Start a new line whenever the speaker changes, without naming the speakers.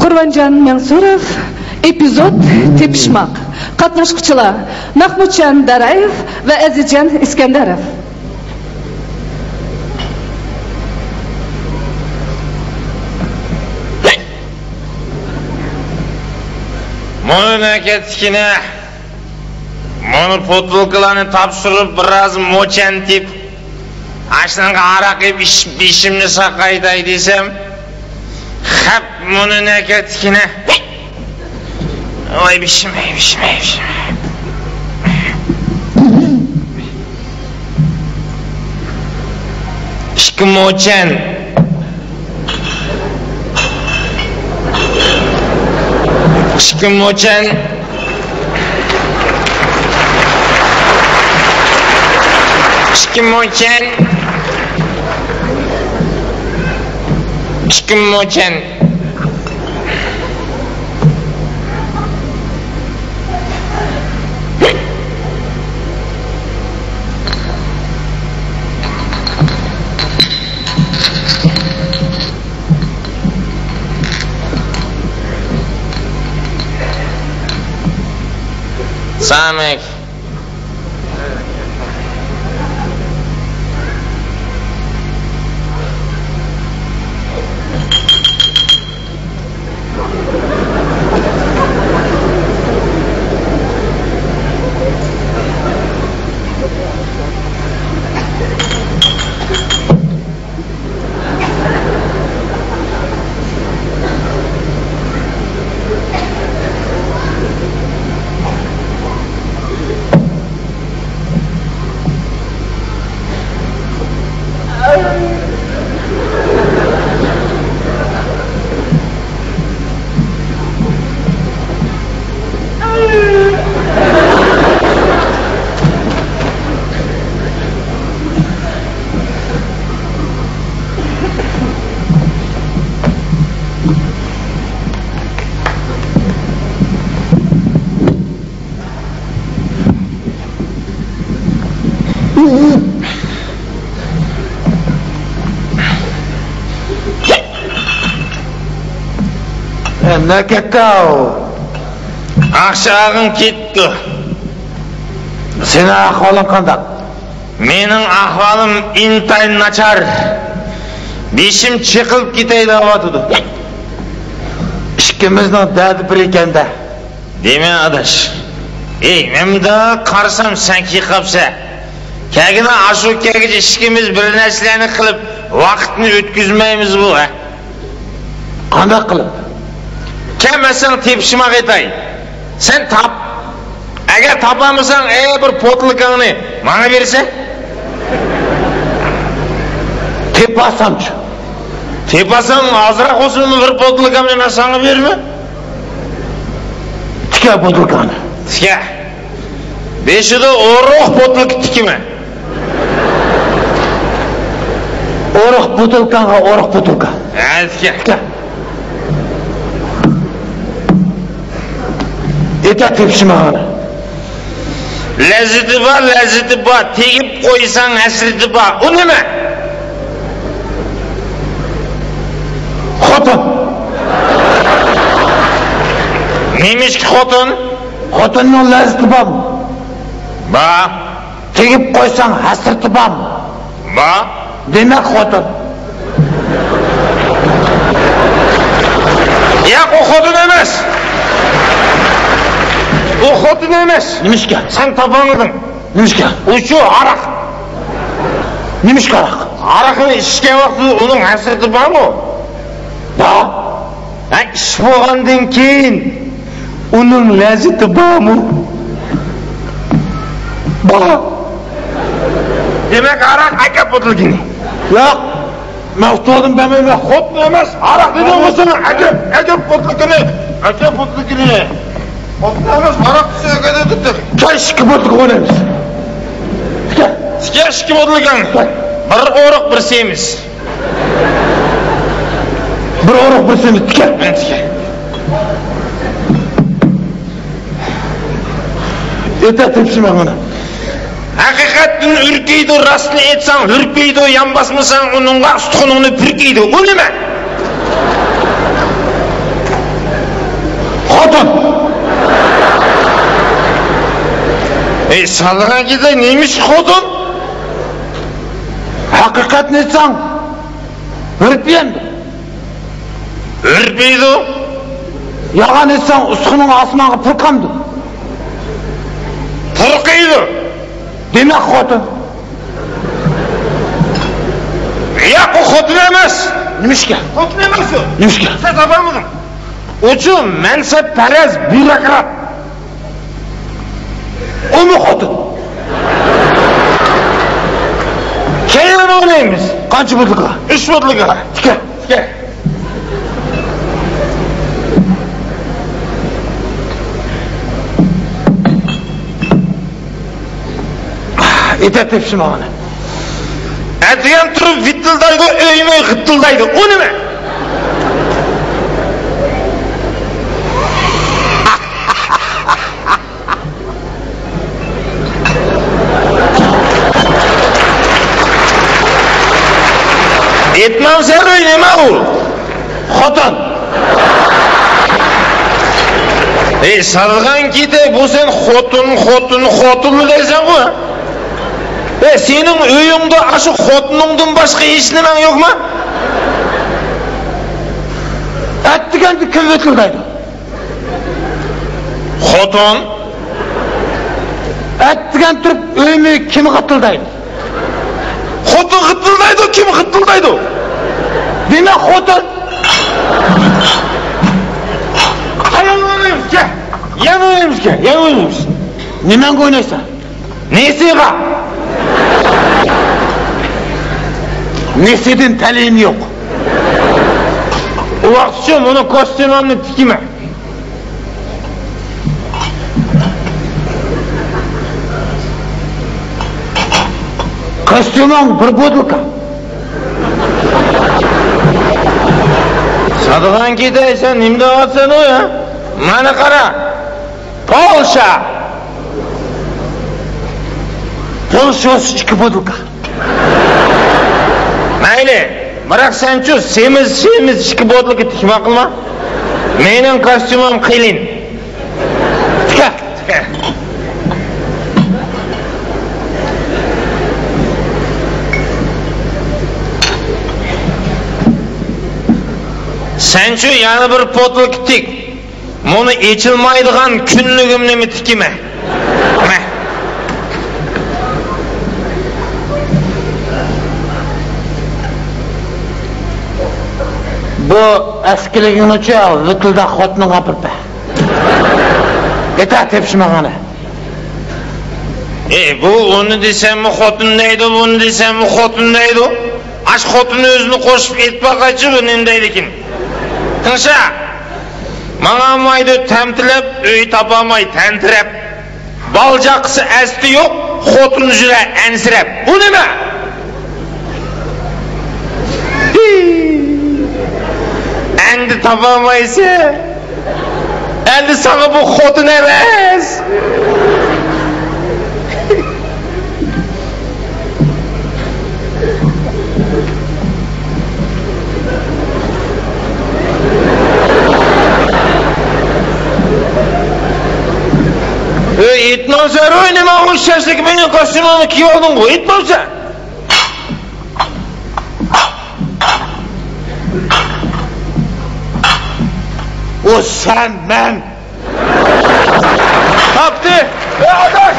Курбанжан Мансуров, эпизод «Тепишмак». Катнашкычылар Махмутжан Дараев ва Азизжан Искандаров.
Мұны кеткене, мұны потылкыланы тапшырып, біраз мочан тип, ашынға арақ еп ішімні сақайдай десем, хап мұны кеткене. Ой, бішім. Ішкі мочан. Ішкі мочан. Ішкі мочан. Ішкі мочан. Самых.
Ne ketті ау?
Ақшағың кетті.
Сені ахвалың қандай?
Менің ахвалым интайын начар. Бешім чықылып кетейді аватыды.
Ішкіміздің дәді бір екенді.
Деме адаш. Мемді қарсам сәнки қапса. Кәгіні ашу кәгіде ішкіміз бір нәрселені қылып, вақытын өткізмейміз бұл,
Қандай қылып?
Кәмесің тепшімақ етай. Сен тап. Әгер тапамысың, бір потылықаңны маңа берсе?
Тепасамшы.
Тепасаң азырақ осыны бір потылықаңны насаңы берме?
Тіке потылықаңны.
Тіке. Бешіді оруқ потылық тікеме.
Оруқ потылықаңға оруқ потылқа.
Тіке.
Ете тепшімағаны.
Ләзіті ба, тегіп қойсаң әсірді ба. О неме?
Хотын.
Немешкі хотын?
Хотынның ләзіті ба мı?
Ба.
Тегіп қойсаң әсірді ба мı?
Ба.
Демек хотын.
Яқ, о хотын емес. O хотын емес.
Немешке?
Сен табаңыдың.
Немешке?
Ұшу арақ.
Немешке арақ?
Арақын ішкен вақты оның әсірді бар ма?
Ба.
Іш болғандың кейін
Оның ләзіті бар ма? Ба.
Демек арақ әкеп бұтылгені.
Яқ. Мен ұстадым бәмеме.
Хотын емес. Арақ деген осыны әкеп бұтылгені. Әкеп бұтылгені. Хотын емес. Арақ түсі әкеді тұттық.
Кәй ішкі бұтылғы ойнаймыз.
Ске ішкі бұтылған. Бір орық бір семіз.
Bir oruk bir semit tike. Ete tepsime ona.
Hakikatin ürkeydi, rastlı etsen hürpeydi, yan basmasan onunla üstününü pürkeydi. O ne mi? Sadığa gide neymiş kodun?
Hakikat ne san? Ürpiyendi.
Ürpeydi o.
Yalan etsen uskunun asmağı pırkandı.
Pırkıydı.
Demek kodun.
Ya bu kodun emez.
Nimişke?
Kodun emez o.
Nimişke?
Sen tabamadın. Ucu mensep perez bürokrat.
O mu kodun?
Keyin o neymiş?
Kaçı bulduk?
3 bulduk.
Tike.
Gel.
Ete tepsim ağını.
Etiyen turup vittıldaydı, öyme gıttıldaydı. O ne mi? Etmem sen öyle mi oğul?
Kodun.
Sarılgan gide bu sen xotun mu deysen bu? Senin öyüңde aşı xotunundan başka hiç nemen yok mu?
Ettigendi kim ötüldaydı?
Xotun?
Ettigen turup öyümü kimi gıtıldaydı?
Xotun gıtıldaydı, kim gıtıldaydı?
Demek kodun.
Yanılıymış gel. Yanılıymış gel, yanılıymış.
Nemen oynaysa?
Neyse ha?
Nesedin teleğim yok.
O akşam onun kostümünü tikime.
Kostümün bir bodulka.
Sadıgan gideysen nimde alsan o ya? Bana kara. Polşa.
Polşosu 2 bodulka.
Mayli. Bırak sen şu semiz 2 bodulka tikme kılma. Menin kostümüm kılın.
Tike.
Sen şu yani bir podluk tik. Bunu içilmaydıgan günlüğümle mi tikime?
Bu eskiligin uçağı vıtılda xotunun apırpa. Ete tepsim ağını.
Bu onu desem mi xotun neydi, bunu desem mi xotun neydi? Aş xotun özünü koşup etpak açı bu nendeydikin. Tınşa, mana maydı temtilep, öy tapamay tentirep. Balcaksı esti yok, xotun jüre ensirep. Bu ne mi? Endi tapamaysa, endi sana bu xotun emes. Etmem sen oynama o şaşlık benim kostümümü ki oldun bu, etmem sen.
O sen ben.
Kaptı. Adaş!